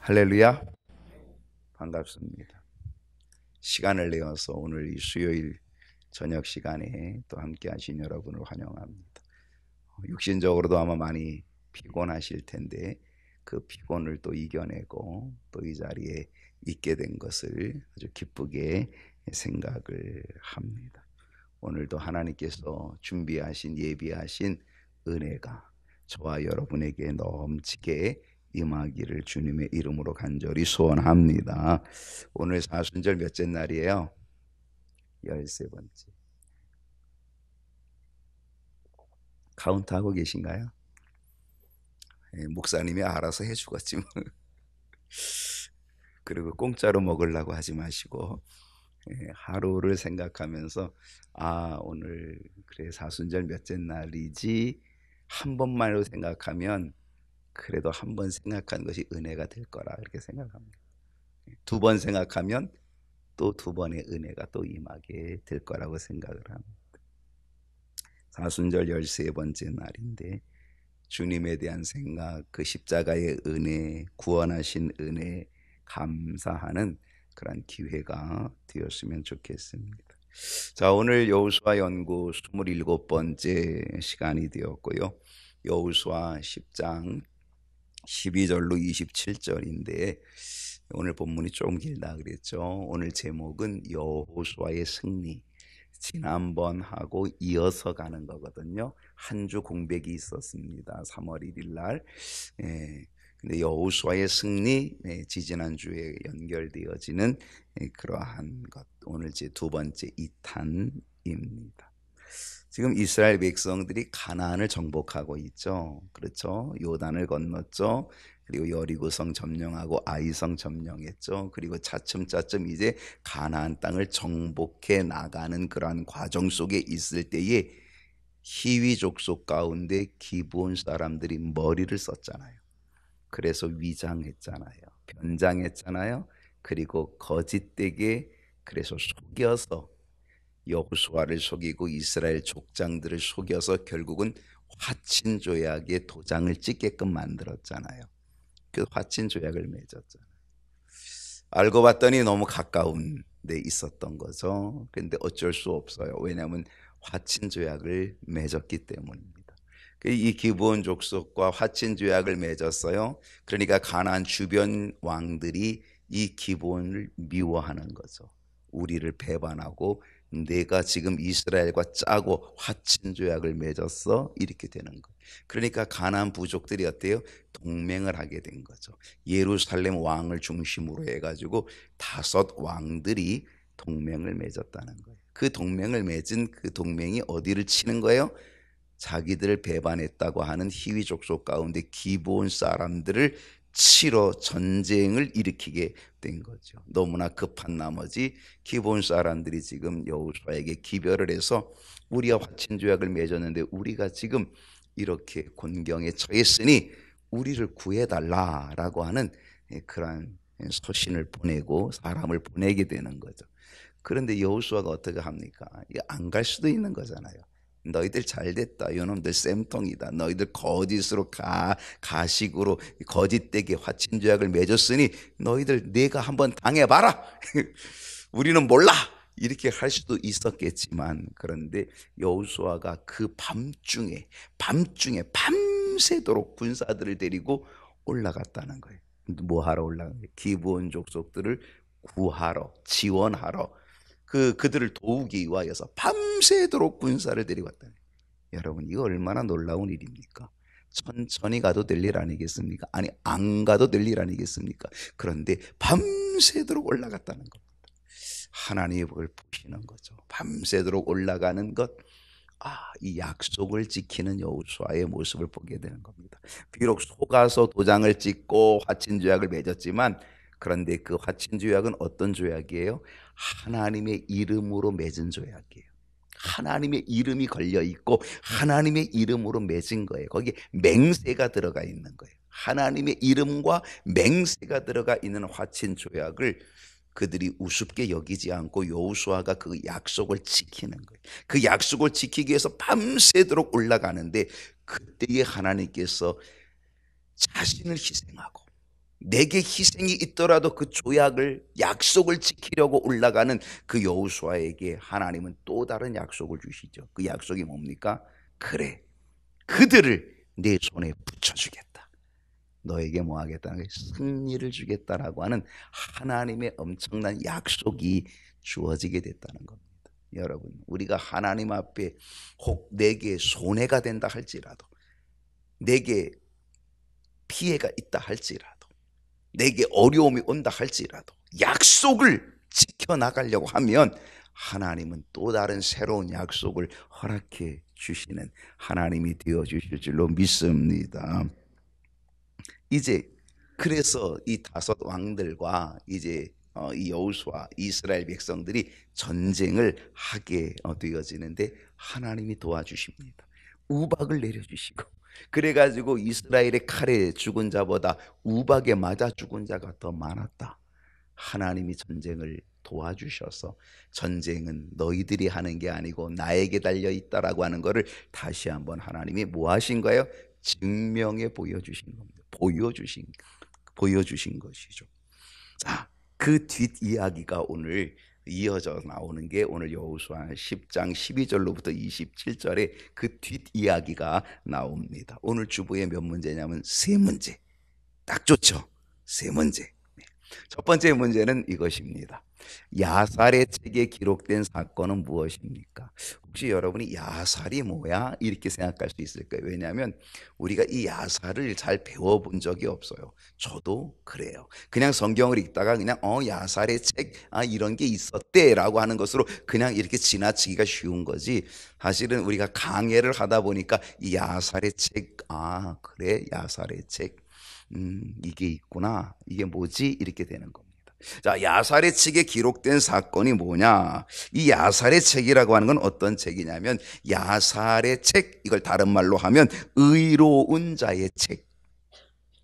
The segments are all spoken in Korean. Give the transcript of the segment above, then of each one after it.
할렐루야, 반갑습니다. 시간을 내어서 오늘 이 수요일 저녁 시간에 또 함께 하신 여러분을 환영합니다. 육신적으로도 아마 많이 피곤하실 텐데 그 피곤을 또 이겨내고 또 이 자리에 있게 된 것을 아주 기쁘게 생각을 합니다. 오늘도 하나님께서 준비하신 예비하신 은혜가 저와 여러분에게 넘치게 임하기를 주님의 이름으로 간절히 소원합니다. 오늘 사순절 몇째 날이에요? 13번째. 카운트하고 계신가요? 목사님이 알아서 해주겠지 뭐. 그리고 공짜로 먹으려고 하지 마시고 하루를 생각하면서 오늘 그래 사순절 몇째 날이지 한 번만으로 생각하면 그래도 한 번 생각한 것이 은혜가 될 거라 이렇게 생각합니다. 두 번 생각하면 또 두 번의 은혜가 또 임하게 될 거라고 생각을 합니다. 사순절 13번째 날인데 주님에 대한 생각, 그 십자가의 은혜, 구원하신 은혜 감사하는 그런 기회가 되었으면 좋겠습니다. 자, 오늘 여호수아 연구 27번째 시간이 되었고요. 여호수아 10장 12절로 27절인데 오늘 본문이 좀 길다 그랬죠. 오늘 제목은 여호수아의 승리. 지난번 하고 이어서 가는 거거든요. 한 주 공백이 있었습니다. 3월 1일 날. 근데 여호수아의 승리, 지지난주에 연결되어지는 그러한 것. 오늘 제 두 번째 2탄입니다. 지금 이스라엘 백성들이 가나안을 정복하고 있죠. 그렇죠. 요단을 건넜죠. 그리고 여리고성 점령하고 아이성 점령했죠. 그리고 차츰차츰 이제 가나안 땅을 정복해 나가는 그러한 과정 속에 있을 때에 히위 족속 가운데 기브온 사람들이 머리를 썼잖아요. 그래서 위장했잖아요. 변장했잖아요. 그리고 거짓되게 그래서 속여서 여호수아를 속이고 이스라엘 족장들을 속여서 결국은 화친 조약에 도장을 찍게끔 만들었잖아요. 그 화친 조약을 맺었잖아요. 알고 봤더니 너무 가까운 데 있었던 거죠. 그런데 어쩔 수 없어요. 왜냐하면 화친 조약을 맺었기 때문입니다. 이 기브온 족속과 화친 조약을 맺었어요. 그러니까 가나안 주변 왕들이 이 기브온을 미워하는 거죠. 우리를 배반하고 내가 지금 이스라엘과 짜고 화친 조약을 맺었어 이렇게 되는 거예요. 그러니까 가나안 부족들이 어때요? 동맹을 하게 된 거죠. 예루살렘 왕을 중심으로 해가지고 5 왕들이 동맹을 맺었다는 거예요. 그 동맹을 맺은 그 동맹이 어디를 치는 거예요? 자기들을 배반했다고 하는 히위 족속 가운데 기브온 사람들을 치러 전쟁을 일으키게 된 거죠. 너무나 급한 나머지 기브온 사람들이 지금 여호수아에게 기별을 해서 우리와 화친 조약을 맺었는데 우리가 지금 이렇게 곤경에 처했으니 우리를 구해달라라고 하는 그러한 서신을 보내고 사람을 보내게 되는 거죠. 그런데 여호수아가 어떻게 합니까? 안 갈 수도 있는 거잖아요. 너희들 잘됐다. 이놈들 쌤통이다. 너희들 거짓으로 가식으로 거짓되게 화친 조약을 맺었으니 너희들 내가 한번 당해봐라. 우리는 몰라. 이렇게 할 수도 있었겠지만 그런데 여호수아가 그 밤중에 밤새도록 군사들을 데리고 올라갔다는 거예요. 뭐 하러 올라간 거예요? 기브온 족속들을 구하러 지원하러 그들을 도우기 위하여서 밤새도록 군사를 데리고 왔다. 여러분 이거 얼마나 놀라운 일입니까? 천천히 가도 될 일 아니겠습니까? 아니 안 가도 될 일 아니겠습니까? 그런데 밤새도록 올라갔다는 겁니다. 하나님의 복을 보시는 거죠. 밤새도록 올라가는 것. 이 약속을 지키는 여호수아의 모습을 보게 되는 겁니다. 비록 속아서 도장을 찍고 화친 조약을 맺었지만 그런데 그 화친 조약은 어떤 조약이에요? 하나님의 이름으로 맺은 조약이에요. 하나님의 이름이 걸려 있고 하나님의 이름으로 맺은 거예요. 거기에 맹세가 들어가 있는 거예요. 하나님의 이름과 맹세가 들어가 있는 화친 조약을 그들이 우습게 여기지 않고 여호수아가 그 약속을 지키는 거예요. 그 약속을 지키기 위해서 밤새도록 올라가는데 그때에 하나님께서 자신을 희생하고 내게 희생이 있더라도 그 조약을 약속을 지키려고 올라가는 그 여호수아에게 하나님은 또 다른 약속을 주시죠. 그 약속이 뭡니까? 그래, 그들을 내 손에 붙여주겠다. 너에게 뭐 하겠다는 거예요? 승리를 주겠다라고 하는 하나님의 엄청난 약속이 주어지게 됐다는 겁니다. 여러분, 우리가 하나님 앞에 혹 내게 손해가 된다 할지라도, 내게 피해가 있다 할지라도, 내게 어려움이 온다 할지라도 약속을 지켜나가려고 하면 하나님은 또 다른 새로운 약속을 허락해 주시는 하나님이 되어 주실 줄로 믿습니다. 이제 그래서 이 다섯 왕들과 이제 이 여호수아 이스라엘 백성들이 전쟁을 하게 되어지는데 하나님이 도와주십니다. 우박을 내려주시고, 그래가지고 이스라엘의 칼에 죽은 자보다 우박에 맞아 죽은 자가 더 많았다. 하나님이 전쟁을 도와주셔서 전쟁은 너희들이 하는 게 아니고 나에게 달려있다라고 하는 것을 다시 한번 하나님이 뭐 하신 거예요? 증명해 보여주신 겁니다. 보여주신 것이죠. 자, 그 뒷이야기가 오늘 이어져 나오는 게 오늘 여호수아 10장 12절로부터 27절에 그 뒷이야기가 나옵니다. 오늘 주보에 몇 문제냐면 세 문제. 딱 좋죠? 세 문제. 첫 번째 문제는 이것입니다. 야살의 책에 기록된 사건은 무엇입니까? 혹시 여러분이 야살이 뭐야? 이렇게 생각할 수 있을 거예요. 왜냐하면 우리가 이 야살을 잘 배워본 적이 없어요. 저도 그래요. 그냥 성경을 읽다가 그냥 야살의 책, 이런 게 있었대 라고 하는 것으로 그냥 이렇게 지나치기가 쉬운 거지, 사실은 우리가 강해를 하다 보니까 이 야살의 책, 그래, 야살의 책, 이게 있구나, 이게 뭐지, 이렇게 되는 겁니다. 자, 야살의 책에 기록된 사건이 뭐냐? 이 야살의 책이라고 하는 건 어떤 책이냐면, 야살의 책, 이걸 다른 말로 하면 의로운 자의 책,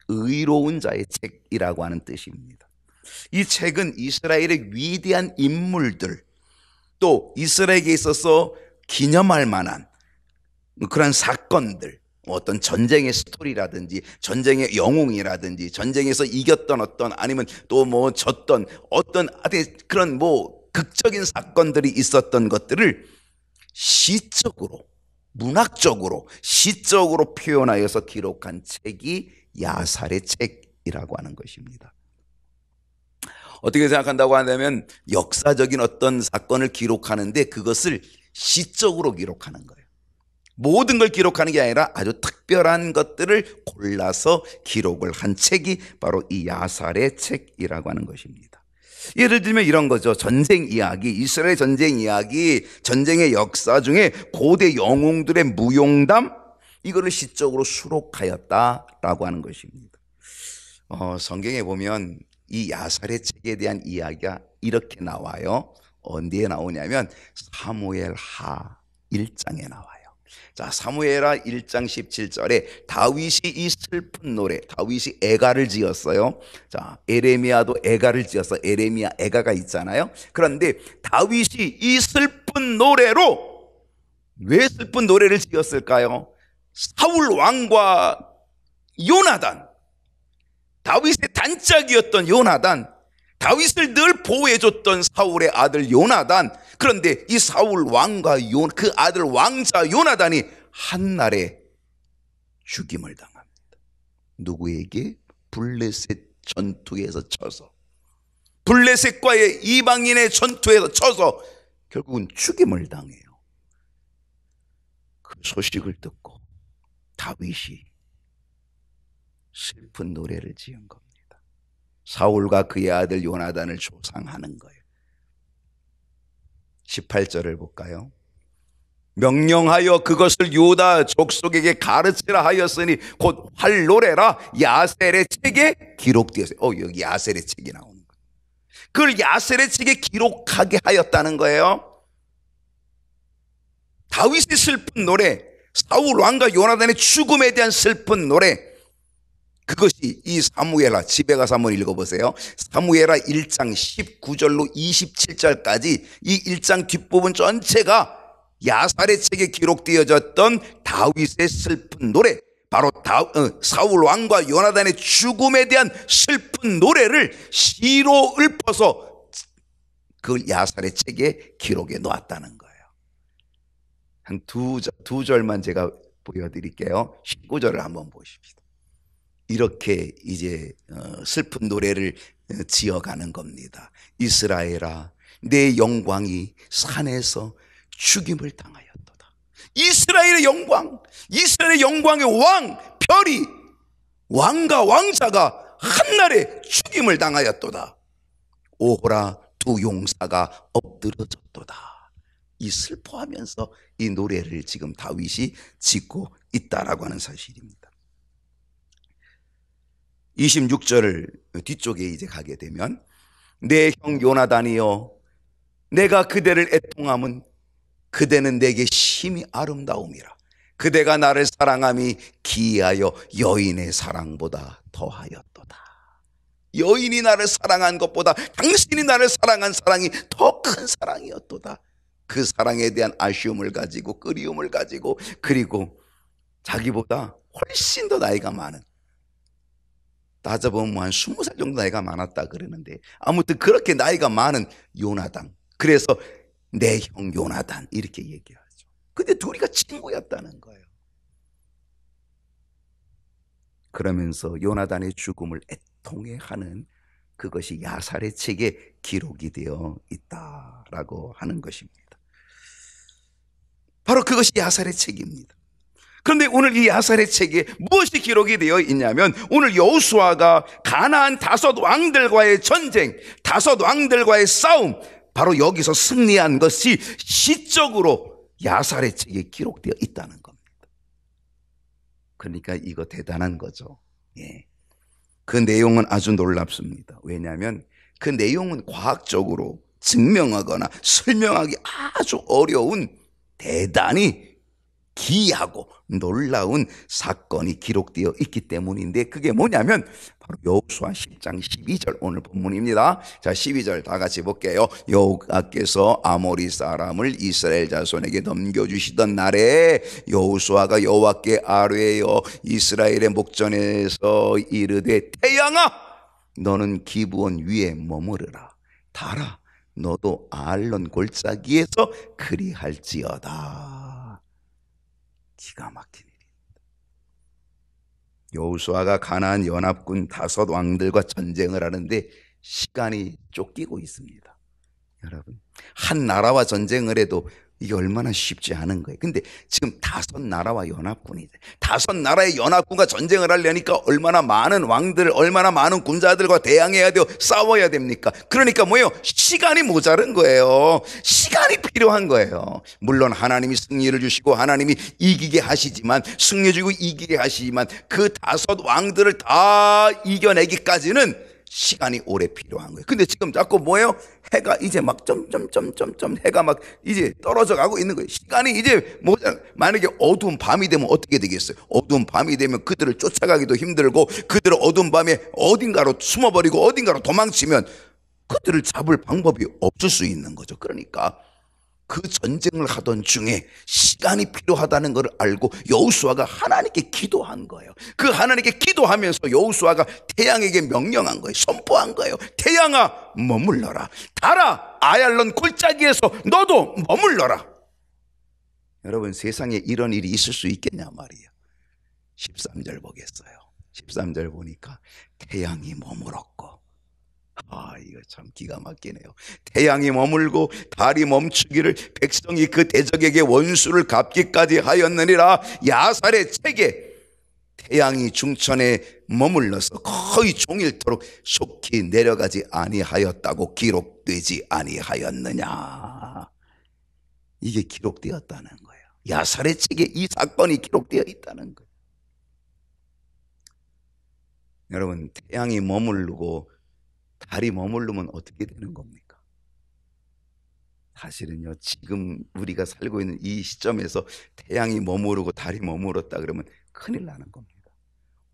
의로운 자의 책이라고 하는 뜻입니다. 이 책은 이스라엘의 위대한 인물들, 또 이스라엘에게 있어서 기념할 만한 그런 사건들, 어떤 전쟁의 스토리라든지 전쟁의 영웅이라든지 전쟁에서 이겼던 어떤, 아니면 또 뭐 졌던 어떤 그런 뭐 극적인 사건들이 있었던 것들을 시적으로, 문학적으로, 시적으로 표현하여서 기록한 책이 야살의 책이라고 하는 것입니다. 어떻게 생각한다고 하냐면 역사적인 어떤 사건을 기록하는데 그것을 시적으로 기록하는 거예요. 모든 걸 기록하는 게 아니라 아주 특별한 것들을 골라서 기록을 한 책이 바로 이 야살의 책이라고 하는 것입니다. 예를 들면 이런 거죠. 전쟁 이야기, 이스라엘 전쟁 이야기, 전쟁의 역사 중에 고대 영웅들의 무용담, 이거를 시적으로 수록하였다라고 하는 것입니다. 성경에 보면 이 야살의 책에 대한 이야기가 이렇게 나와요. 어디에 나오냐면 사무엘하 1장에 나와요. 자, 사무엘하 1장 17절에 다윗이 이 슬픈 노래, 다윗이 애가를 지었어요. 자, 에레미야도 애가를 지었어. 에레미야 애가가 있잖아요. 그런데 다윗이 이 슬픈 노래로, 왜 슬픈 노래를 지었을까요? 사울 왕과 요나단, 다윗의 단짝이었던 요나단, 다윗을 늘 보호해줬던 사울의 아들 요나단, 그런데 이 사울 왕과 그 아들 왕자 요나단이 한날에 죽임을 당합니다. 누구에게? 블레셋 전투에서 쳐서, 블레셋과의 이방인의 전투에서 쳐서 결국은 죽임을 당해요. 그 소식을 듣고 다윗이 슬픈 노래를 지은 겁니다. 사울과 그의 아들 요나단을 조상하는 거예요. 18절을 볼까요? 명령하여 그것을 유다 족속에게 가르치라 하였으니 곧 활노래라 야셀의 책에 기록되었어요. 여기 야셀의 책이 나오는 거예요. 그걸 야셀의 책에 기록하게 하였다는 거예요. 다윗의 슬픈 노래, 사울 왕과 요나단의 죽음에 대한 슬픈 노래, 그것이 이 사무엘하, 집에 가서 한번 읽어보세요. 사무엘하 1장 19절로 27절까지 이 1장 뒷부분 전체가 야살의 책에 기록되어졌던 다윗의 슬픈 노래, 바로 사울 왕과 요나단의 죽음에 대한 슬픈 노래를 시로 읊어서 그 야살의 책에 기록해 놓았다는 거예요. 한 두 절만 제가 보여드릴게요. 19절을 한번 보십시다. 이렇게 이제 슬픈 노래를 지어가는 겁니다. 이스라엘아, 내 영광이 산에서 죽임을 당하였도다. 이스라엘의 영광, 이스라엘의 영광의 왕, 별이, 왕과 왕자가 한날에 죽임을 당하였도다. 오호라, 두 용사가 엎드러졌도다. 이 슬퍼하면서 이 노래를 지금 다윗이 짓고 있다라고 하는 사실입니다. 26절 뒤쪽에 이제 가게 되면 내 형 요나단이여, 내가 그대를 애통함은 그대는 내게 심히 아름다움이라. 그대가 나를 사랑함이 기이하여 여인의 사랑보다 더하였도다. 여인이 나를 사랑한 것보다 당신이 나를 사랑한 사랑이 더 큰 사랑이었도다. 그 사랑에 대한 아쉬움을 가지고 그리움을 가지고, 그리고 자기보다 훨씬 더 나이가 많은, 따져보면 한 20살 정도 나이가 많았다 그러는데, 아무튼 그렇게 나이가 많은 요나단, 그래서 내 형 요나단 이렇게 얘기하죠. 근데 둘이가 친구였다는 거예요. 그러면서 요나단의 죽음을 애통해하는 그것이 야살의 책에 기록이 되어 있다라고 하는 것입니다. 바로 그것이 야살의 책입니다. 그런데 오늘 이 야살의 책에 무엇이 기록이 되어 있냐면, 오늘 여호수아가 가나안 다섯 왕들과의 전쟁, 다섯 왕들과의 싸움, 바로 여기서 승리한 것이 시적으로 야살의 책에 기록되어 있다는 겁니다. 그러니까 이거 대단한 거죠. 예. 그 내용은 아주 놀랍습니다. 왜냐하면 그 내용은 과학적으로 증명하거나 설명하기 아주 어려운 대단히 기이하고 놀라운 사건이 기록되어 있기 때문인데, 그게 뭐냐면 바로 여호수아 10장 12절 오늘 본문입니다. 자, 12절 다 같이 볼게요. 여호와께서 아모리 사람을 이스라엘 자손에게 넘겨주시던 날에 여호수아가 여호와께 아뢰어 이스라엘의 목전에서 이르되, 태양아 너는 기브온 위에 머무르라. 달아 너도 아알론 골짜기에서 그리할지어다. 기가 막힌 일입니다. 여호수아가 가나안 연합군 다섯 왕들과 전쟁을 하는데 시간이 쫓기고 있습니다. 여러분, 한 나라와 전쟁을 해도 이게 얼마나 쉽지 않은 거예요. 근데 지금 다섯 나라와 연합군이, 다섯 나라의 연합군과 전쟁을 하려니까 얼마나 많은 왕들, 얼마나 많은 군사들과 대항해야 돼요. 싸워야 됩니까? 그러니까 뭐예요? 시간이 모자른 거예요. 시간이 필요한 거예요. 물론 하나님이 승리를 주시고 하나님이 이기게 하시지만, 승리 주고 이기게 하시지만, 그 다섯 왕들을 다 이겨내기까지는 시간이 오래 필요한 거예요. 근데 지금 자꾸 뭐예요? 해가 이제 막 점점점점점 해가 막 이제 떨어져 가고 있는 거예요. 시간이 이제 만약에 어두운 밤이 되면 어떻게 되겠어요? 어두운 밤이 되면 그들을 쫓아가기도 힘들고, 그들을 어두운 밤에 어딘가로 숨어버리고 어딘가로 도망치면 그들을 잡을 방법이 없을 수 있는 거죠. 그러니까 그 전쟁을 하던 중에 시간이 필요하다는 것을 알고 여호수아가 하나님께 기도한 거예요. 그 하나님께 기도하면서 여호수아가 태양에게 명령한 거예요. 선포한 거예요. 태양아 머물러라. 달아 아얄론 골짜기에서 너도 머물러라. 여러분, 세상에 이런 일이 있을 수 있겠냐 말이에요. 13절 보겠어요. 13절 보니까 태양이 머물었고, 이거 참 기가 막히네요. 태양이 머물고 달이 멈추기를 백성이 그 대적에게 원수를 갚기까지 하였느니라. 야살의 책에 태양이 중천에 머물러서 거의 종일토록 속히 내려가지 아니하였다고 기록되지 아니하였느냐. 이게 기록되었다는 거예요. 야살의 책에 이 사건이 기록되어 있다는 거예요. 여러분, 태양이 머무르고 달이 머무르면 어떻게 되는 겁니까? 사실은요, 지금 우리가 살고 있는 이 시점에서 태양이 머무르고 달이 머무렀다 그러면 큰일 나는 겁니다.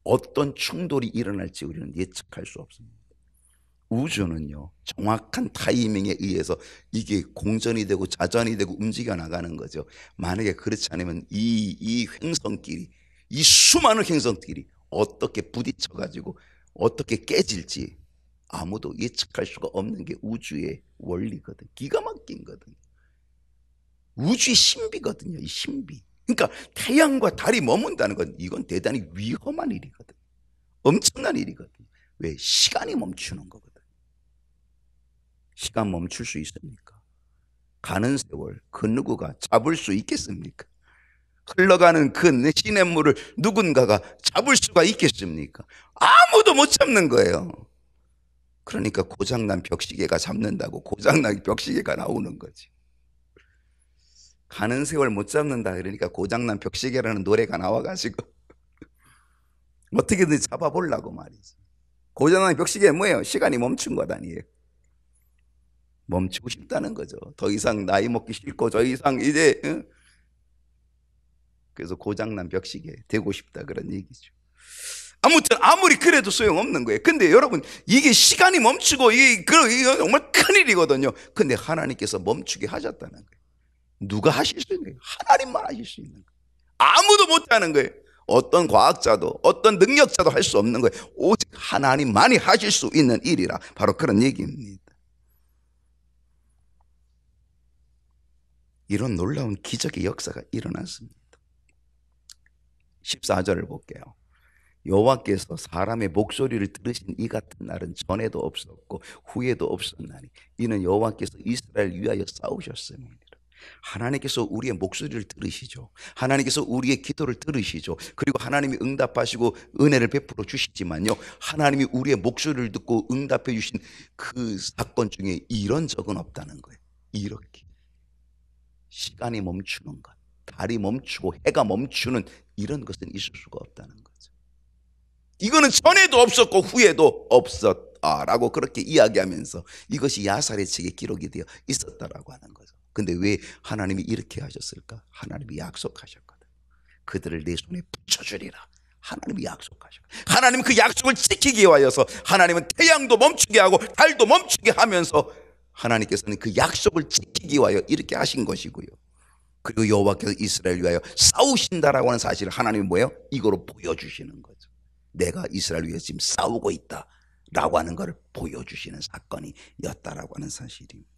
어떤 충돌이 일어날지 우리는 예측할 수 없습니다. 우주는요, 정확한 타이밍에 의해서 이게 공전이 되고 자전이 되고 움직여 나가는 거죠. 만약에 그렇지 않으면 이 횡성끼리, 이 수많은 행성들이 어떻게 부딪혀가지고 어떻게 깨질지 아무도 예측할 수가 없는 게 우주의 원리거든. 기가 막힌 거든. 우주의 신비거든요. 이 신비. 그러니까 태양과 달이 머문다는 건 이건 대단히 위험한 일이거든. 엄청난 일이거든. 왜? 시간이 멈추는 거거든. 시간 멈출 수 있습니까? 가는 세월 그 누구가 잡을 수 있겠습니까? 흘러가는 그 시냇물을 누군가가 잡을 수가 있겠습니까? 아무도 못 잡는 거예요. 그러니까 고장난 벽시계가 잡는다고 고장난 벽시계가 나오는 거지. 가는 세월 못 잡는다 그러니까 고장난 벽시계라는 노래가 나와가지고 어떻게든 잡아보려고 말이지. 고장난 벽시계 뭐예요? 시간이 멈춘 것 아니에요. 멈추고 싶다는 거죠. 더 이상 나이 먹기 싫고 더 이상 이제 그래서 고장난 벽시계 되고 싶다 그런 얘기죠. 아무튼 아무리 그래도 소용없는 거예요. 근데 여러분 이게 시간이 멈추고 이게 정말 큰일이거든요. 근데 하나님께서 멈추게 하셨다는 거예요. 누가 하실 수 있는 거예요? 하나님만 하실 수 있는 거예요. 아무도 못하는 거예요. 어떤 과학자도 어떤 능력자도 할 수 없는 거예요. 오직 하나님만이 하실 수 있는 일이라 바로 그런 얘기입니다. 이런 놀라운 기적의 역사가 일어났습니다. 14절을 볼게요. 여호와께서 사람의 목소리를 들으신 이 같은 날은 전에도 없었고 후에도 없었나니 이는 여호와께서 이스라엘을 위하여 싸우셨음이니라. 하나님께서 우리의 목소리를 들으시죠. 하나님께서 우리의 기도를 들으시죠. 그리고 하나님이 응답하시고 은혜를 베풀어 주시지만요, 하나님이 우리의 목소리를 듣고 응답해 주신 그 사건 중에 이런 적은 없다는 거예요. 이렇게 시간이 멈추는 것, 달이 멈추고 해가 멈추는 이런 것은 있을 수가 없다는 거죠. 이거는 전에도 없었고 후에도 없었다라고 그렇게 이야기하면서 이것이 야살의 책에 기록이 되어 있었다라고 하는 거죠. 근데 왜 하나님이 이렇게 하셨을까? 하나님이 약속하셨거든. 그들을 내 손에 붙여주리라. 하나님이 약속하셨거든. 하나님은 그 약속을 지키기 위하여서 하나님은 태양도 멈추게 하고 달도 멈추게 하면서 하나님께서는 그 약속을 지키기 위하여 이렇게 하신 것이고요. 그리고 여호와께서 이스라엘을 위하여 싸우신다라고 하는 사실을 하나님이 뭐예요? 이거로 보여주시는 거죠. 내가 이스라엘을 위해서 지금 싸우고 있다라고 하는 것을 보여주시는 사건이었다라고 하는 사실입니다.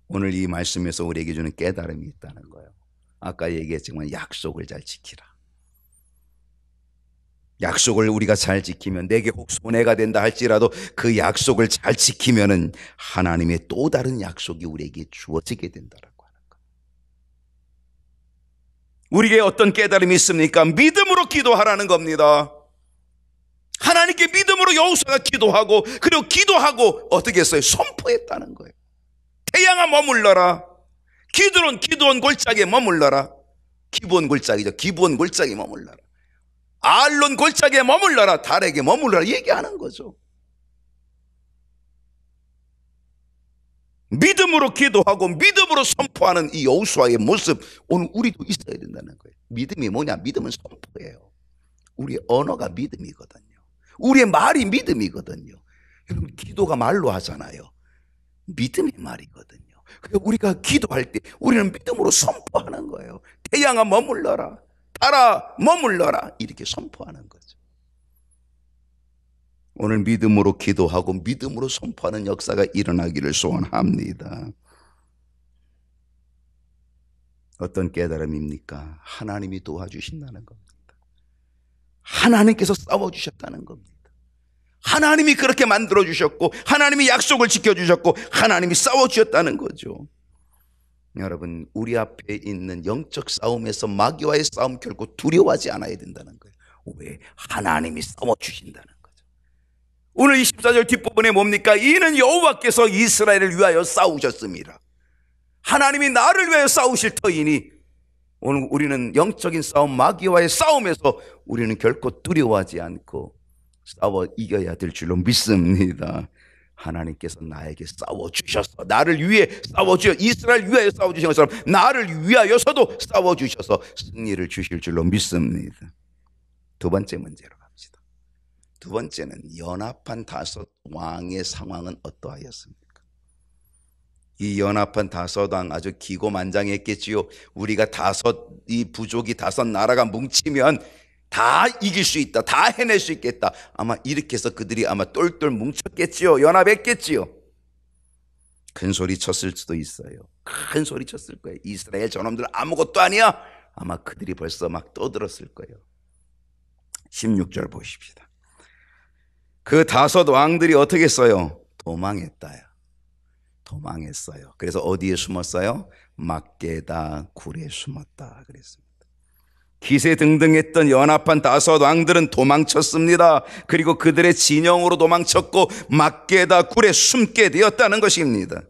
오늘 이 말씀에서 우리에게 주는 깨달음이 있다는 거예요. 아까 얘기했지만 약속을 잘 지키라. 약속을 우리가 잘 지키면 내게 혹 손해가 된다 할지라도 그 약속을 잘 지키면은 하나님의 또 다른 약속이 우리에게 주어지게 된다라고 하는 거예요. 우리에게 어떤 깨달음이 있습니까? 믿음으로 기도하라는 겁니다. 하나님께 믿음으로 여호수아가 기도하고 그리고 기도하고 어떻게 했어요? 선포했다는 거예요. 태양아 머물러라. 기드론 골짜기에 머물러라. 기브온 골짜기죠. 기브온 골짜기에 머물러라. 알론 골짜기에 머물러라. 달에게 머물러라 얘기하는 거죠. 믿음으로 기도하고 믿음으로 선포하는 이 여호수아의 모습 오늘 우리도 있어야 된다는 거예요. 믿음이 뭐냐? 믿음은 선포예요. 우리의 언어가 믿음이거든요. 우리의 말이 믿음이거든요. 여러분 기도가 말로 하잖아요. 믿음의 말이거든요. 그러니까 우리가 기도할 때 우리는 믿음으로 선포하는 거예요. 태양아 머물러라. 달아 머물러라. 이렇게 선포하는 거죠. 오늘 믿음으로 기도하고 믿음으로 선포하는 역사가 일어나기를 소원합니다. 어떤 깨달음입니까? 하나님이 도와주신다는 겁니다. 하나님께서 싸워주셨다는 겁니다. 하나님이 그렇게 만들어주셨고 하나님이 약속을 지켜주셨고 하나님이 싸워주셨다는 거죠. 여러분 우리 앞에 있는 영적 싸움에서 마귀와의 싸움 결코 두려워하지 않아야 된다는 거예요. 왜? 하나님이 싸워주신다는 거죠. 오늘 24절 뒷부분에 뭡니까? 이는 여호와께서 이스라엘을 위하여 싸우셨습니다. 하나님이 나를 위하여 싸우실 터이니 오늘 우리는 영적인 싸움 마귀와의 싸움에서 우리는 결코 두려워하지 않고 싸워 이겨야 될 줄로 믿습니다. 하나님께서 나에게 싸워주셔서 나를 위해 싸워주셔서 이스라엘 위하여 싸워주신 것처럼 나를 위하여서도 싸워주셔서 승리를 주실 줄로 믿습니다. 두 번째 문제로 갑시다. 두 번째는 연합한 다섯 왕의 상황은 어떠하였습니까? 이 연합한 다섯 왕 아주 기고만장했겠지요. 우리가 이 부족이 다섯 나라가 뭉치면 다 이길 수 있다, 다 해낼 수 있겠다. 아마 이렇게 해서 그들이 아마 똘똘 뭉쳤겠지요. 연합했겠지요. 큰 소리 쳤을 수도 있어요. 큰 소리 쳤을 거예요. 이스라엘 저놈들 아무것도 아니야. 아마 그들이 벌써 막 떠들었을 거예요. 16절 보십시다. 그 다섯 왕들이 어떻게 했어요? 도망했다요. 도망했어요. 그래서 어디에 숨었어요? 막게다 굴에 숨었다 그랬습니다. 기세등등했던 연합한 다섯 왕들은 도망쳤습니다. 그리고 그들의 진영으로 도망쳤고 막게다 굴에 숨게 되었다는 것입니다.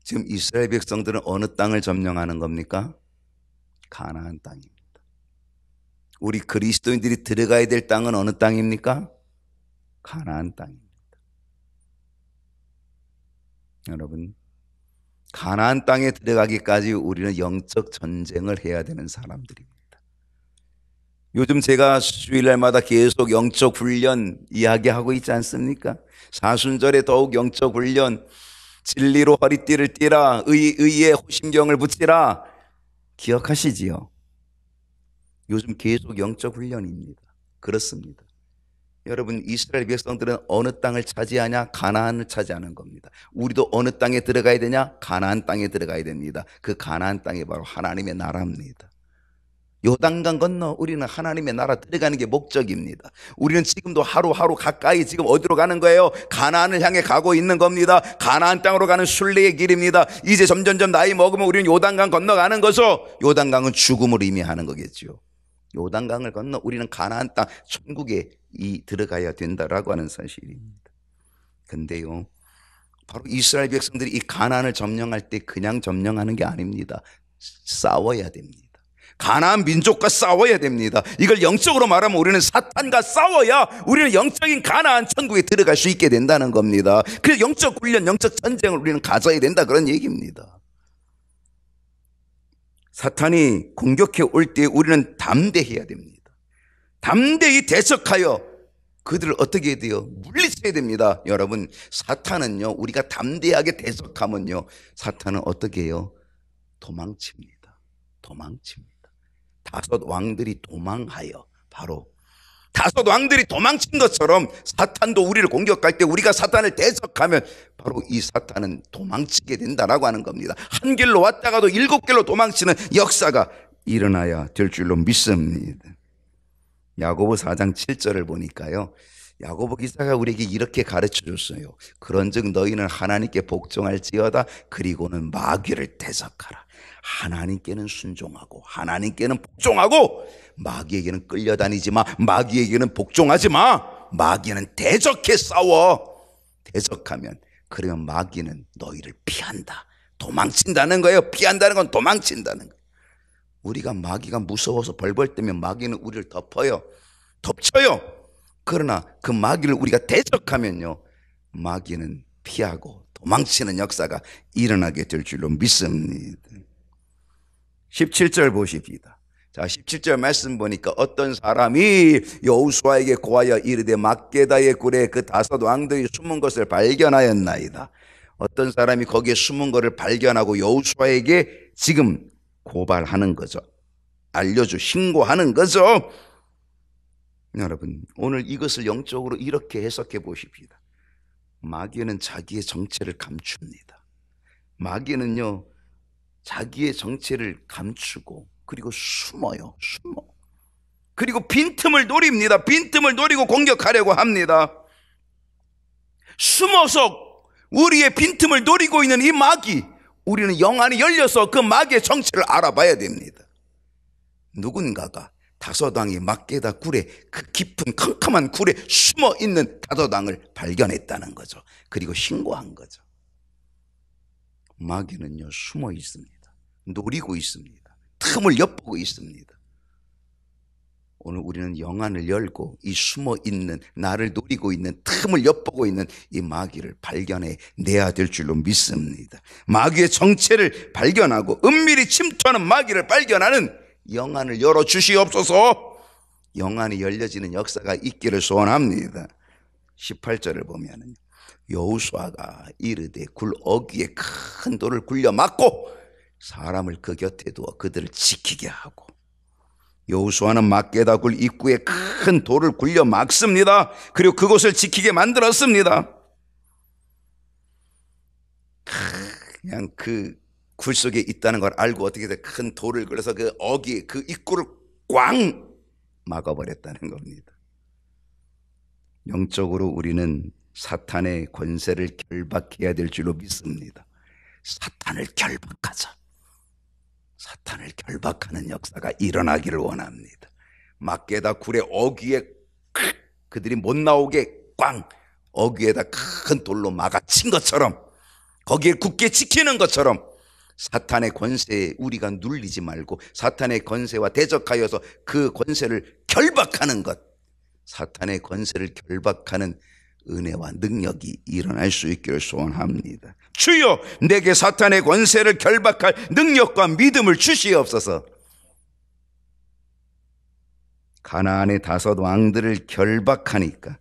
지금 이스라엘 백성들은 어느 땅을 점령하는 겁니까? 가나안 땅입니다. 우리 그리스도인들이 들어가야 될 땅은 어느 땅입니까? 가나안 땅입니다. 여러분, 가나안 땅에 들어가기까지 우리는 영적 전쟁을 해야 되는 사람들입니다. 요즘 제가 주일날마다 계속 영적 훈련 이야기하고 있지 않습니까? 사순절에 더욱 영적 훈련, 진리로 허리띠를 띠라, 의에 호심경을 붙이라, 기억하시지요? 요즘 계속 영적 훈련입니다. 그렇습니다. 여러분, 이스라엘 백성들은 어느 땅을 차지하냐? 가나안을 차지하는 겁니다. 우리도 어느 땅에 들어가야 되냐? 가나안 땅에 들어가야 됩니다. 그 가나안 땅이 바로 하나님의 나라입니다. 요단강 건너 우리는 하나님의 나라 들어가는 게 목적입니다. 우리는 지금도 하루하루 가까이 지금 어디로 가는 거예요? 가나안을 향해 가고 있는 겁니다. 가나안 땅으로 가는 순례의 길입니다. 이제 점점점 나이 먹으면 우리는 요단강 건너가는 거죠. 요단강은 죽음을 의미하는 거겠죠. 요단강을 건너 우리는 가나안 땅 천국에 들어가야 된다라고 하는 사실입니다. 근데요, 바로 이스라엘 백성들이 이 가나안을 점령할 때 그냥 점령하는 게 아닙니다. 싸워야 됩니다. 가나안 민족과 싸워야 됩니다. 이걸 영적으로 말하면 우리는 사탄과 싸워야 우리는 영적인 가나안 천국에 들어갈 수 있게 된다는 겁니다. 그래서 영적 훈련, 영적 전쟁을 우리는 가져야 된다, 그런 얘기입니다. 사탄이 공격해 올 때 우리는 담대해야 됩니다. 담대히 대적하여 그들을 어떻게 해야 돼요? 물리쳐야 됩니다. 여러분, 사탄은요, 우리가 담대하게 대적하면요, 사탄은 어떻게 해요? 도망칩니다. 도망칩니다. 다섯 왕들이 도망하여, 바로 다섯 왕들이 도망친 것처럼 사탄도 우리를 공격할 때 우리가 사탄을 대적하면 바로 이 사탄은 도망치게 된다라고 하는 겁니다. 한 길로 왔다가도 일곱 길로 도망치는 역사가 일어나야 될 줄로 믿습니다. 야고보 4장 7절을 보니까요, 야고보 기사가 우리에게 이렇게 가르쳐 줬어요. 그런즉 너희는 하나님께 복종할지어다. 그리고는 마귀를 대적하라. 하나님께는 순종하고 하나님께는 복종하고 마귀에게는 끌려다니지 마. 마귀에게는 복종하지 마. 마귀는 대적해 싸워. 대적하면, 그러면 마귀는 너희를 피한다. 도망친다는 거예요. 피한다는 건 도망친다는 거예요. 우리가 마귀가 무서워서 벌벌 뜨면 마귀는 우리를 덮쳐요. 그러나 그 마귀를 우리가 대적하면요, 마귀는 피하고 도망치는 역사가 일어나게 될 줄로 믿습니다. 17절 보십시다. 자, 17절 말씀 보니까 어떤 사람이 여호수아에게 고하여 이르되 막게다의 굴에 그 다섯 왕들이 숨은 것을 발견하였나이다. 어떤 사람이 거기에 숨은 것을 발견하고 여호수아에게 지금 고발하는 거죠. 신고하는 거죠. 여러분, 오늘 이것을 영적으로 이렇게 해석해 보십시다. 마귀는 자기의 정체를 감춥니다. 마귀는요, 자기의 정체를 감추고 그리고 숨어요. 그리고 빈틈을 노립니다. 빈틈을 노리고 공격하려고 합니다. 숨어서 우리의 빈틈을 노리고 있는 이 마귀, 우리는 영안이 열려서 그 마귀의 정체를 알아봐야 됩니다. 누군가가 다섯 왕이 막게다 굴에, 그 깊은 캄캄한 굴에 숨어 있는 다섯 왕을 발견했다는 거죠. 그리고 신고한 거죠. 마귀는요, 숨어 있습니다. 노리고 있습니다. 틈을 엿보고 있습니다. 오늘 우리는 영안을 열고 이 숨어 있는, 나를 노리고 있는, 틈을 엿보고 있는 이 마귀를 발견해 내야 될 줄로 믿습니다. 마귀의 정체를 발견하고 은밀히 침투하는 마귀를 발견하는 영안을 열어 주시옵소서. 영안이 열려지는 역사가 있기를 소원합니다. 18절을 보면은 여호수아가 이르되 굴 어귀에 큰 돌을 굴려 막고 사람을 그 곁에 두어 그들을 지키게 하고, 여호수아는 막게다 굴 입구에 큰 돌을 굴려 막습니다. 그리고 그곳을 지키게 만들었습니다. 그냥 그 굴 속에 있다는 걸 알고 어떻게 돼? 큰 돌을 그려서 그 어귀 그 입구를 꽝 막아버렸다는 겁니다. 영적으로 우리는 사탄의 권세를 결박해야 될 줄로 믿습니다. 사탄을 결박하자. 사탄을 결박하는 역사가 일어나기를 원합니다. 막게다 굴의 어귀에 그들이 못 나오게 꽝 어귀에다 큰 돌로 막아친 것처럼, 거기에 굳게 지키는 것처럼 사탄의 권세에 우리가 눌리지 말고 사탄의 권세와 대적하여서 그 권세를 결박하는 것, 사탄의 권세를 결박하는 은혜와 능력이 일어날 수 있기를 소원합니다. 주여, 내게 사탄의 권세를 결박할 능력과 믿음을 주시옵소서. 가나안의 5 왕들을 결박하니까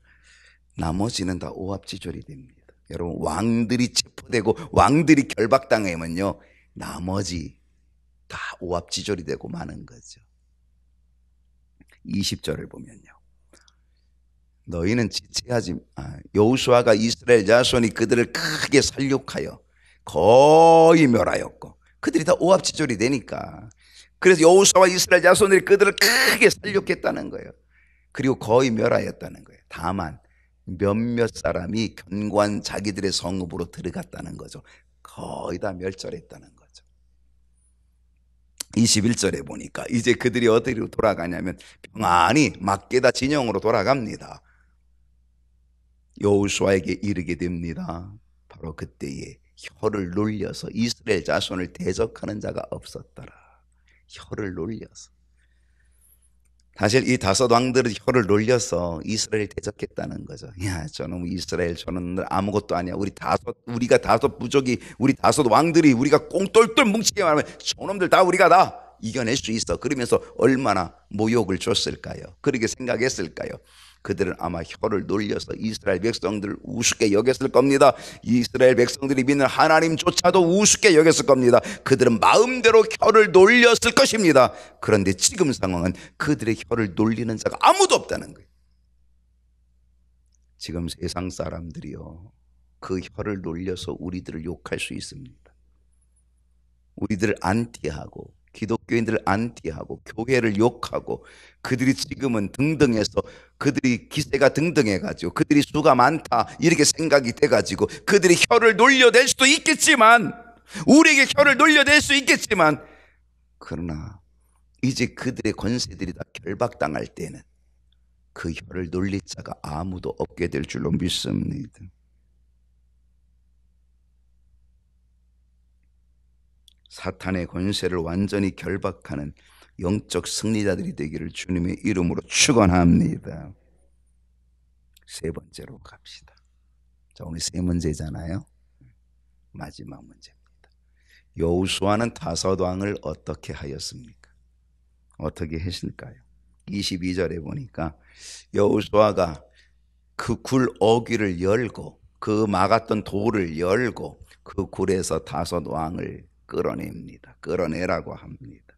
나머지는 다 오합지졸이 됩니다. 여러분, 왕들이 체포되고 왕들이 결박당하면요, 나머지 다 오합지졸이 되고 마는 거죠. 20절을 보면요, 너희는 지체하지 여호수아가 이스라엘 자손이 그들을 크게 살육하여 거의 멸하였고, 그들이 다 오합지졸이 되니까, 그래서 여호수아와 이스라엘 자손들이 그들을 크게 살육했다는 거예요. 그리고 거의 멸하였다는 거예요. 다만 몇몇 사람이 견고한 자기들의 성읍으로 들어갔다는 거죠. 거의 다 멸절했다는 거죠. 21절에 보니까 이제 그들이 어디로 돌아가냐면 평안히 막게다 진영으로 돌아갑니다. 여호수아에게 이르게 됩니다. 바로 그때에 혀를 놀려서 이스라엘 자손을 대적하는 자가 없었더라. 혀를 놀려서. 사실 이 5 왕들은 혀를 놀려서 이스라엘 대적했다는 거죠. 야, 저놈 이스라엘 저놈 아무것도 아니야. 우리가 5 부족이, 우리 5 왕들이 우리가 꽁똘똘 뭉치게 말하면 저놈들 다 우리가 다 이겨낼 수 있어. 그러면서 얼마나 모욕을 줬을까요? 그렇게 생각했을까요? 그들은 아마 혀를 놀려서 이스라엘 백성들을 우습게 여겼을 겁니다. 이스라엘 백성들이 믿는 하나님조차도 우습게 여겼을 겁니다. 그들은 마음대로 혀를 놀렸을 것입니다. 그런데 지금 상황은 그들의 혀를 놀리는 자가 아무도 없다는 거예요. 지금 세상 사람들이요, 그 혀를 놀려서 우리들을 욕할 수 있습니다. 우리들을 안티하고 기독교인들을 안티하고 교회를 욕하고, 그들이 지금은 등등해서 그들이 기세가 등등해가지고 그들이 수가 많다 이렇게 생각이 돼가지고 그들이 혀를 놀려댈 수도 있겠지만, 우리에게 혀를 놀려댈 수 있겠지만, 그러나 이제 그들의 권세들이 다 결박당할 때는 그 혀를 놀릴 자가 아무도 없게 될 줄로 믿습니다. 사탄의 권세를 완전히 결박하는 영적 승리자들이 되기를 주님의 이름으로 축원합니다. 3번째로 갑시다. 자, 오늘 3문제잖아요. 마지막 문제입니다. 여호수아는 5 왕을 어떻게 하였습니까? 어떻게 했을까요? 22절에 보니까 여호수아가 그 굴 어귀를 열고 그 막았던 돌을 열고 그 굴에서 5 왕을 끌어냅니다. 끌어내라고 합니다.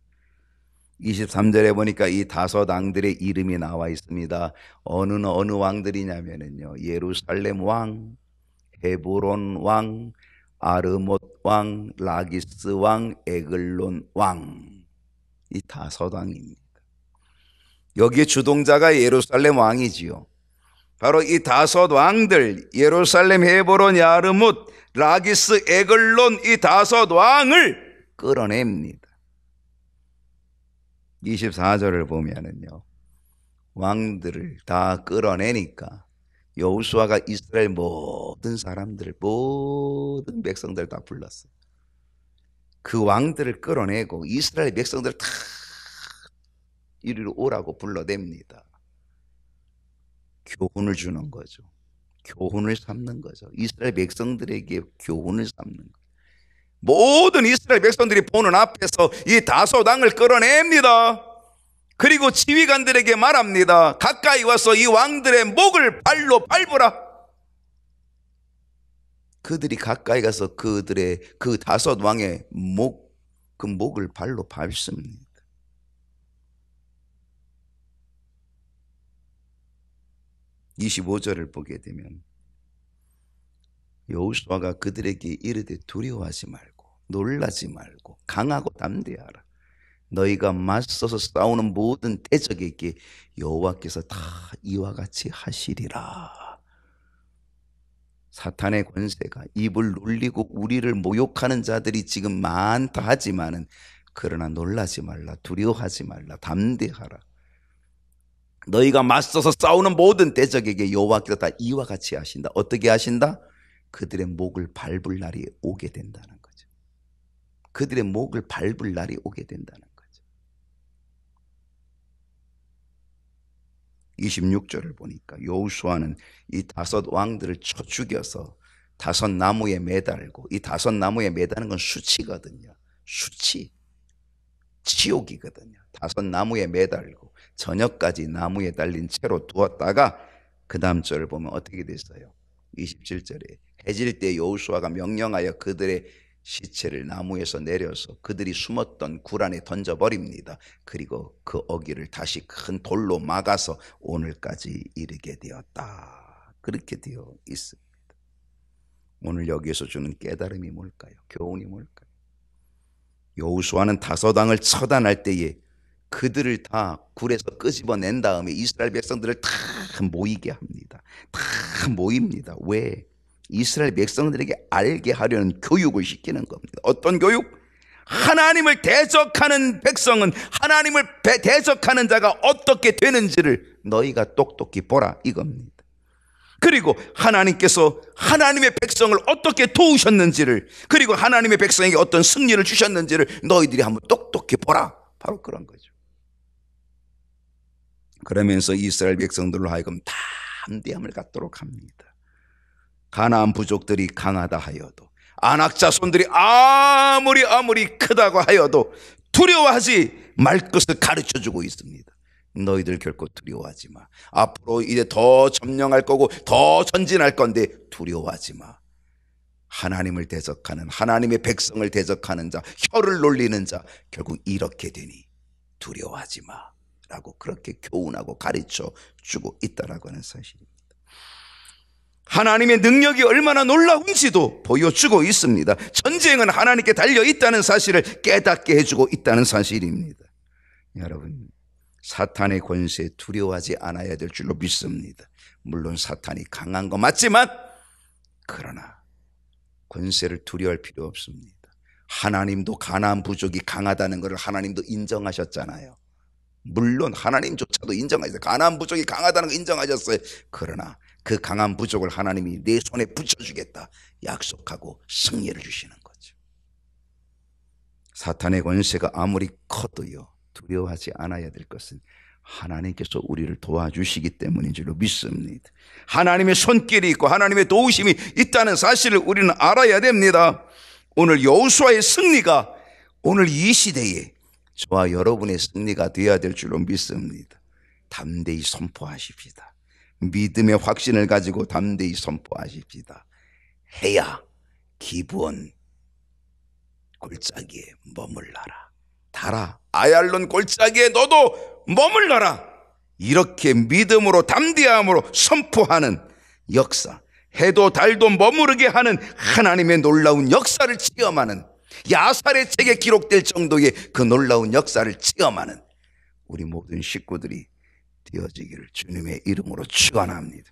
23절에 보니까 이 5 왕들의 이름이 나와 있습니다. 어느 왕들이냐면요, 예루살렘 왕, 헤브론 왕, 아르못 왕, 라기스 왕, 에글론 왕, 이 5 왕입니다. 여기에 주동자가 예루살렘 왕이지요. 바로 이 5 왕들, 예루살렘, 헤브론, 아르못, 라기스, 에글론, 이 5 왕을 끌어냅니다. 24절을 보면은요, 왕들을 다 끌어내니까 여호수아가 이스라엘 모든 사람들, 모든 백성들 다 불렀어요. 그 왕들을 끌어내고 이스라엘 백성들 다 이리로 오라고 불러냅니다. 교훈을 주는 거죠. 교훈을 삼는 거죠. 이스라엘 백성들에게 교훈을 삼는 거죠. 모든 이스라엘 백성들이 보는 앞에서 이 5 왕을 끌어냅니다. 그리고 지휘관들에게 말합니다. 가까이 와서 이 왕들의 목을 발로 밟으라. 그들이 가까이 가서 그들의 그 다섯 왕의 그 목을 발로 밟습니다. (25절을) 보게 되면 여호수아가 그들에게 이르되 두려워하지 말고 놀라지 말고 강하고 담대하라. 너희가 맞서서 싸우는 모든 대적에게 여호와께서 다 이와 같이 하시리라. 사탄의 권세가 입을 놀리고 우리를 모욕하는 자들이 지금 많다 하지만은, 그러나 놀라지 말라, 두려워하지 말라, 담대하라. 너희가 맞서서 싸우는 모든 대적에게 여호와께서 다 이와 같이 하신다. 어떻게 하신다? 그들의 목을 밟을 날이 오게 된다는 거죠. 그들의 목을 밟을 날이 오게 된다는 거죠. 26절을 보니까 여호수아는 이 다섯 왕들을 쳐 죽여서 다섯 나무에 매달고, 이 다섯 나무에 매다는 건 수치거든요. 수치, 지옥이거든요. 다섯 나무에 매달고 저녁까지 나무에 달린 채로 두었다가 그 다음 절을 보면 어떻게 됐어요? 27절에 해질 때 여호수아가 명령하여 그들의 시체를 나무에서 내려서 그들이 숨었던 굴 안에 던져버립니다. 그리고 그 어기를 다시 큰 돌로 막아서 오늘까지 이르게 되었다. 그렇게 되어 있습니다. 오늘 여기에서 주는 깨달음이 뭘까요? 교훈이 뭘까요? 여호수아는 다섯 왕을 처단할 때에 그들을 다 굴에서 끄집어낸 다음에 이스라엘 백성들을 다 모이게 합니다. 다 모입니다. 왜? 이스라엘 백성들에게 알게 하려는 교육을 시키는 겁니다. 어떤 교육? 하나님을 대적하는 백성은 하나님을 대적하는 자가 어떻게 되는지를 너희가 똑똑히 보라, 이겁니다. 그리고 하나님께서 하나님의 백성을 어떻게 도우셨는지를, 그리고 하나님의 백성에게 어떤 승리를 주셨는지를 너희들이 한번 똑똑히 보라. 바로 그런 거죠. 그러면서 이스라엘 백성들로 하여금 담대함을 갖도록 합니다. 가나안 부족들이 강하다 하여도, 아낙 자손들이 아무리 크다고 하여도 두려워하지 말 것을 가르쳐주고 있습니다. 너희들 결코 두려워하지 마. 앞으로 이제 더 점령할 거고 더 전진할 건데 두려워하지 마. 하나님을 대적하는, 하나님의 백성을 대적하는 자, 혀를 놀리는 자, 결국 이렇게 되니 두려워하지 마 라고 그렇게 교훈하고 가르쳐 주고 있다라고 하는 사실입니다. 하나님의 능력이 얼마나 놀라운지도 보여주고 있습니다. 전쟁은 하나님께 달려있다는 사실을 깨닫게 해주고 있다는 사실입니다. 여러분, 사탄의 권세에 두려워하지 않아야 될 줄로 믿습니다. 물론 사탄이 강한 거 맞지만, 그러나 권세를 두려워할 필요 없습니다. 하나님도 가나안 부족이 강하다는 것을 하나님도 인정하셨잖아요. 물론 하나님조차도 인정하셨어요. 가나안 부족이 강하다는 걸 인정하셨어요. 그러나 그 강한 부족을 하나님이 내 손에 붙여주겠다 약속하고 승리를 주시는 거죠. 사탄의 권세가 아무리 커도요, 두려워하지 않아야 될 것은 하나님께서 우리를 도와주시기 때문인 줄로 믿습니다. 하나님의 손길이 있고 하나님의 도우심이 있다는 사실을 우리는 알아야 됩니다. 오늘 여호수아의 승리가 오늘 이 시대에 저와 여러분의 승리가 되어야 될 줄로 믿습니다. 담대히 선포하십시다. 믿음의 확신을 가지고 담대히 선포하십시다. 해야 기브온 골짜기에 머물러라. 달아 아얄론 골짜기에 너도 머물러라. 이렇게 믿음으로 담대함으로 선포하는 역사, 해도 달도 머무르게 하는 하나님의 놀라운 역사를 체험하는, 야살의 책에 기록될 정도의 그 놀라운 역사를 체험하는 우리 모든 식구들이 되어지기를 주님의 이름으로 축원합니다.